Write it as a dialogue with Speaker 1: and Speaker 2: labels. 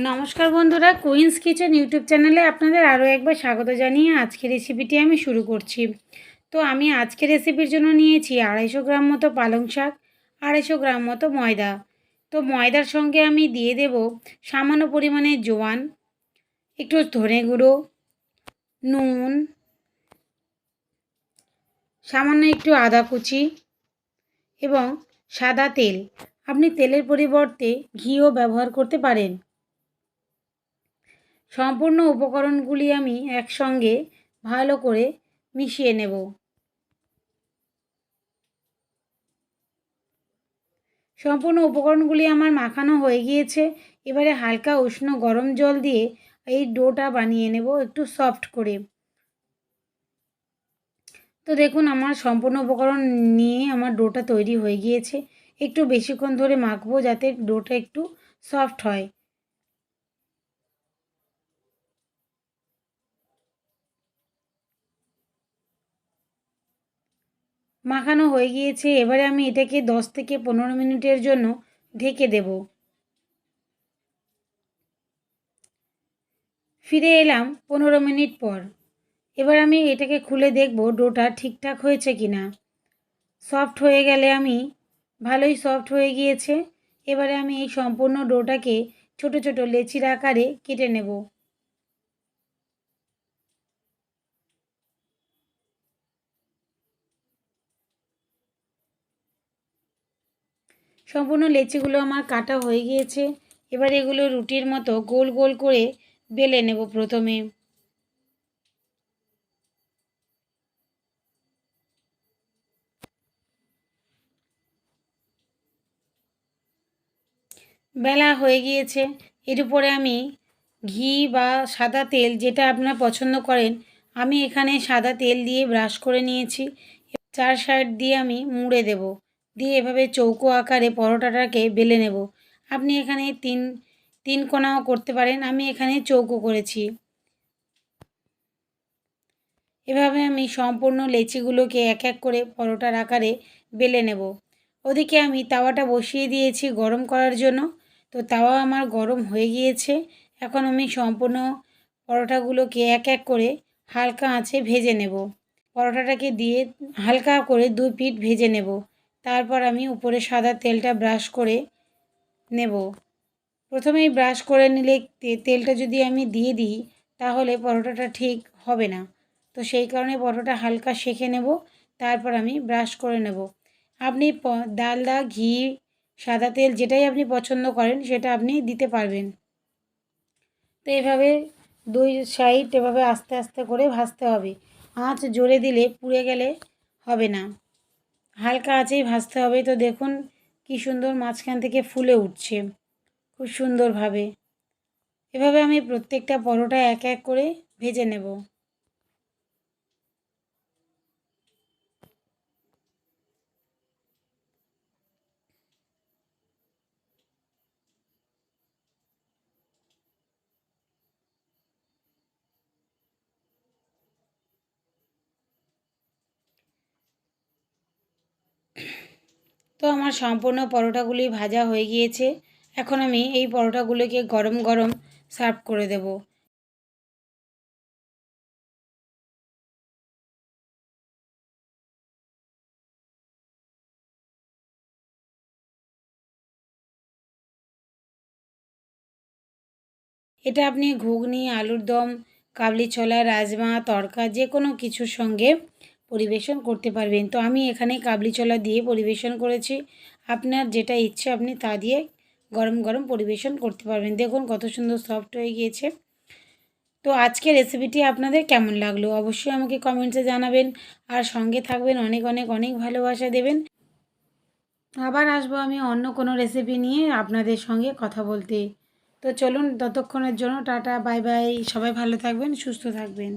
Speaker 1: নমস্কার বন্ধুরা, queen's kitchen YouTube চ্যানেলে আপনাদের আরও একবার স্বাগত জানিয়ে আজকের রেসিপিটি আমি শুরু করছি। তো আমি আজকের রেসিপির জন্য নিয়েছি 250 গ্রাম মতো পালং শাক, 250 গ্রাম মতো ময়দা। তো ময়দার সঙ্গে আমি দিয়ে দেব সামান্য পরিমাণে জোয়ান, একটু ধনে গুঁড়ো, নুন, সামান্য একটু আদা কুচি এবং সাদা তেল। আপনি তেলের পরিবর্তে ঘিও ব্যবহার করতে পারেন। সম্পূর্ণ উপকরণগুলি আমি একসঙ্গে ভালো করে মিশিয়ে নেব। সম্পূর্ণ উপকরণগুলি আমার মাখানো হয়ে গিয়েছে। এবারে হালকা উষ্ণ গরম জল দিয়ে এই ডোটা বানিয়ে নেব একটু সফট করে। তো দেখুন, আমার সম্পূর্ণ উপকরণ নিয়ে আমার ডোটা তৈরি হয়ে গিয়েছে। একটু বেশিক্ষণ ধরে মাখবো যাতে ডোটা একটু সফট হয়। মাখানো হয়ে গিয়েছে। এবারে আমি এটাকে 10 থেকে 15 মিনিটের জন্য ঢেকে দেব। ফিরে এলাম 15 মিনিট পর। এবার আমি এটাকে খুলে দেখব ডোটা ঠিকঠাক হয়েছে কি না। সফট হয়ে গেলে ভালোই সফট হয়ে গিয়েছে। এবারে আমি এই সম্পূর্ণ ডোটাকে ছোট ছোট লেচির আকারে কেটে নেব। সম্পূর্ণ লেচিগুলো আমার কাটা হয়ে গিয়েছে। এবার এগুলো রুটির মতো গোল গোল করে বেলে নেব প্রথমে। বেলা হয়ে গিয়েছে। এর উপরে আমি ঘি বা সাদা তেল, যেটা আপনারা পছন্দ করেন, আমি এখানে সাদা তেল দিয়ে ব্রাশ করে নিয়েছি। 4 সাইড দিয়ে আমি মুড়ে দেব। দিয়ে এভাবে চৌকো আকারে পরোটাটাকে বেলে নেব। আপনি এখানে তিন কোণাও করতে পারেন, আমি এখানে চৌকো করেছি। এভাবে আমি সম্পূর্ণ লেচিগুলোকে এক এক করে পরোটার আকারে বেলে নেব। ওদিকে আমি তাওয়াটা বসিয়ে দিয়েছি গরম করার জন্য। তো তাওয়া আমার গরম হয়ে গিয়েছে। এখন আমি সম্পূর্ণ পরোটাগুলোকে এক এক করে হালকা আঁচে ভেজে নেব। পরোটাটাকে দিয়ে হালকা করে 2 পিঠ ভেজে নেব। তারপর আমি উপরে সাদা তেলটা ব্রাশ করে নেব। প্রথমেই ব্রাশ করে নিলে তেলটা যদি আমি দিয়ে দিই তাহলে পরোটাটা ঠিক হবে না। তো সেই কারণে পরোটা হালকা সেঁকে নেব, তারপর আমি ব্রাশ করে নেব। আপনি ডালডা, ঘি, সাদা তেল যেটাই আপনি পছন্দ করেন সেটা আপনি দিতে পারবেন। তো এভাবে 2 সাইড এভাবে আস্তে আস্তে করে ভাজতে হবে। আঁচ জোরে দিলে পুড়ে গেলে হবে না, হালকা আঁচেই ভাজতে হবে। তো দেখুন কি সুন্দর মাঝখান থেকে ফুলে উঠছে খুব সুন্দরভাবে। এভাবে আমি প্রত্যেকটা পরোটা এক এক করে ভেজে নেব। তো আমার সম্পূর্ণ পরোটাগুলি ভাজা হয়ে গিয়েছে। এখন আমি এই পরোটাগুলোকে গরম গরম সার্ভ করে দেব। এটা আপনি ঘুগনি, আলুর দম, কাবলি ছোলা, রাজমা, তড়কা যে কোনো কিছুর সঙ্গে পরিবেশন করতে পারবেন। তো আমি এখানে কাবলি ছোলা দিয়ে পরিবেশন করেছি। আপনার যেটা ইচ্ছে আপনি তা দিয়ে গরম গরম পরিবেশন করতে পারবেন। দেখুন কত সুন্দর সফট হয়ে গিয়েছে। তো আজকের রেসিপিটি আপনাদের কেমন লাগলো অবশ্যই আমাকে কমেন্টসে জানাবেন। আর সঙ্গে থাকবেন, অনেক অনেক অনেক ভালোবাসা দেবেন। আবার আসবো আমি অন্য কোনো রেসিপি নিয়ে আপনাদের সঙ্গে কথা বলতে। তো চলুন, ততক্ষণের জন্য টাটা, বাই বাই। সবাই ভালো থাকবেন, সুস্থ থাকবেন।